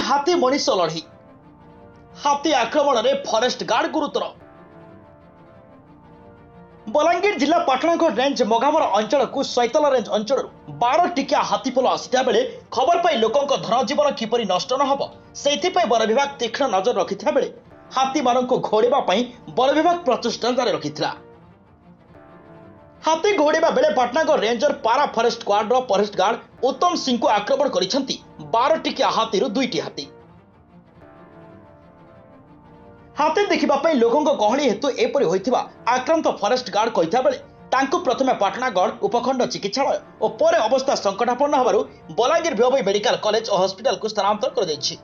हाथी मनीष लड़ई हाथी आक्रमण में फॉरेस्ट गार्ड गुरुतर बलांगीर जिला पाटणागढ़ रेंज मगामर अंचल को सैतला रेंज अंचल 12 टिकिया हाथीपल आसिता बेले खबर पाई लोकों धनजीवन किपरि नष्ट न हो से वन विभाग तीक्ष्ण नजर रखि बेले हाथी मान घोड़ा वन विभाग प्रचेषा जारी रखि हाथी घोड़ा बेले पाटणागढ़ रेंजर पारा फॉरेस्ट स्क्वाड फॉरेस्ट गार्ड उत्तम सिंह को आक्रमण कर 12 टिकिया हाथी 2टी हाथी हाथी देखा लोकों गहली हेतु एपरी होइथिबा आक्रांत फॉरेस्ट गार्ड कहिता बेले तांको प्रथमे पाटणागढ़ उपखंड चिकित्सालय और पर अवस्था संकटापन्न होबारु बलांगीर भीमभोई मेडिकल कॉलेज और हॉस्पिटल को स्थानांतर कर दैछि।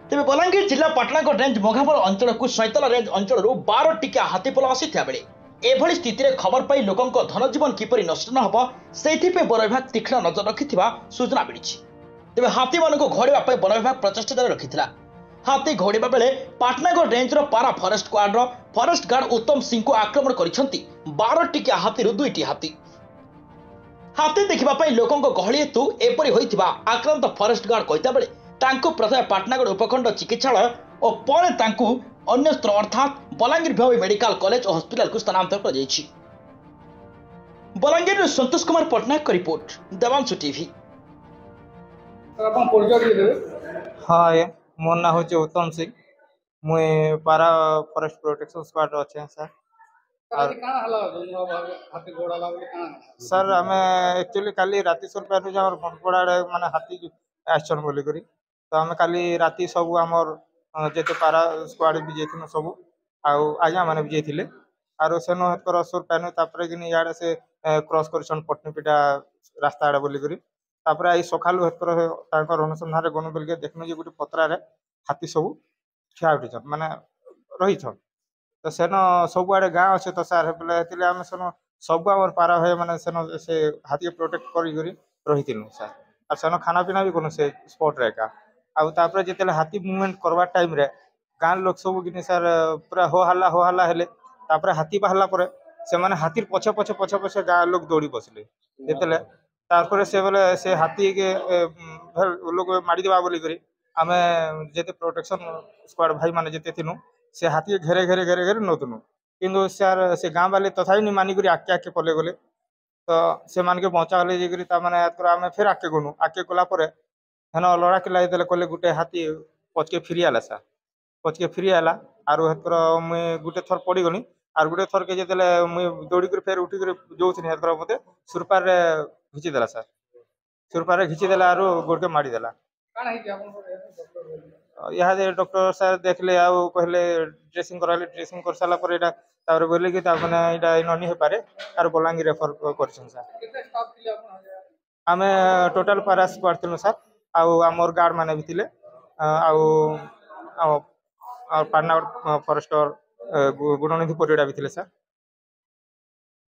तेबे बलांगीर जिला पाटणागढ़ रेंज मघामर अंचल को सैतला रेंज अंचल 12 टिकिया हाथीपल आसिथा बेले एभली स्थिति रे खबर पाई लोकों धनजीवन किपरि नष्ट न हो सेथिपे वन विभाग तीक्ष्ण नजर रखिथिबा सूचना मिली। तेज हाथी मान घोड़ा वन विभाग प्रचेषा जारी रखि हाथी घोड़ा बेले पाटणागढ़ रेंजर पारा फॉरेस्ट स्क्वाड फॉरेस्ट गार्ड उत्तम सिंह को आक्रमण कर 12 टिकिया हाथी 2टी हाथी हाथी देखा लोकों गहली हेतु एपरी होइथिबा आक्रांत फॉरेस्ट गार्ड कहिता बेले तांको प्रथमे पाटणागढ़ उपखंड चिकित्सालय और पर तांको अन्यत्र अर्थात बलांगीर भीमभोई मेडिकल कॉलेज और हॉस्पिटल को स्थानांतर कर दैछि। बलांगीर संतोष कुमार पटनायक का रिपोर्ट देवांशु टीवी। हाँ ये मो ना हूँ उत्तम सिंह मुई पारा फॉरेस्ट प्रोटेक्शन स्क्वाड अच्छे सर। सर आम एक्चुअली काली राति सुन मनपड़ा माने हाथी आसन बोलिक तो आम काली राति सब आमर जेते पारा स्क्वाड भी जाइए सब आज्ञा मैंने भी जाइए आर सेन हेकर सुर पानु तापर कि इे से क्रॉस कर पटनीपीटा रास्ता आड़े बोलिक तापर आई सकालू हेकर अनुसंधान गनु बोलिक देखनु जे गोटे पत्रारे हाथी सब ठिया उठी माने रही तो सेन सब आड़े गाँ अच्छे तो सार बोले आम सेन सब आम पारा भाई मैंने सेन से हाथी प्रोटेक्ट कर रही सार और सेन खाना पीना भी करूँ से स्पॉट रे का आउे जिते हाथी मुवमेंट करवा टाइम रे गाँ लोक सब कि सार पूरा हो हल्ला हेले तापर हाथी बाहर से माने हाथी पछे पछे पछे पछे गाँ लोग दौड़ी बसले जिते तारपर से बोले से हाथी के लोग मारिदेवा बोलिक आम जिते प्रोटेक्शन स्क्वाड भाई माने जिते थिनु से हाथी घेरे घेरे घेरे घेरे नौतनु किंतु सार से गाँ वाले तथा नहीं मानिक आके आके पले गले तो से मान के बचा गले जाकर आम फिर आके गनु आके गलापर हेन लड़ा किला कहले गोटे हाथी पचके फिरी आला सा पचके फिरी आला आर मुई गोटे थर पड़गनी आर गोटे थर के जिते मुई दौड़ी कर फेर उठिक जो मत सुरपार घिचिदेला सर सुरपार घिचिदेला आर गोड़ के मारिदेला यहाँ डॉक्टर सर देखले आउ कहले ड्रेसिंग कराले ड्रेसिंग कर सारा पर एटा बोले कि ननी हो पारे आर बलांगीर रेफर कर आम टोटाल पारा स्क्वाड थिलु सर आमर गार्ड माने भी थिले पाटनागढ़ फॉरेस्टर गुणनिधि परिड़ा भी थिले सर।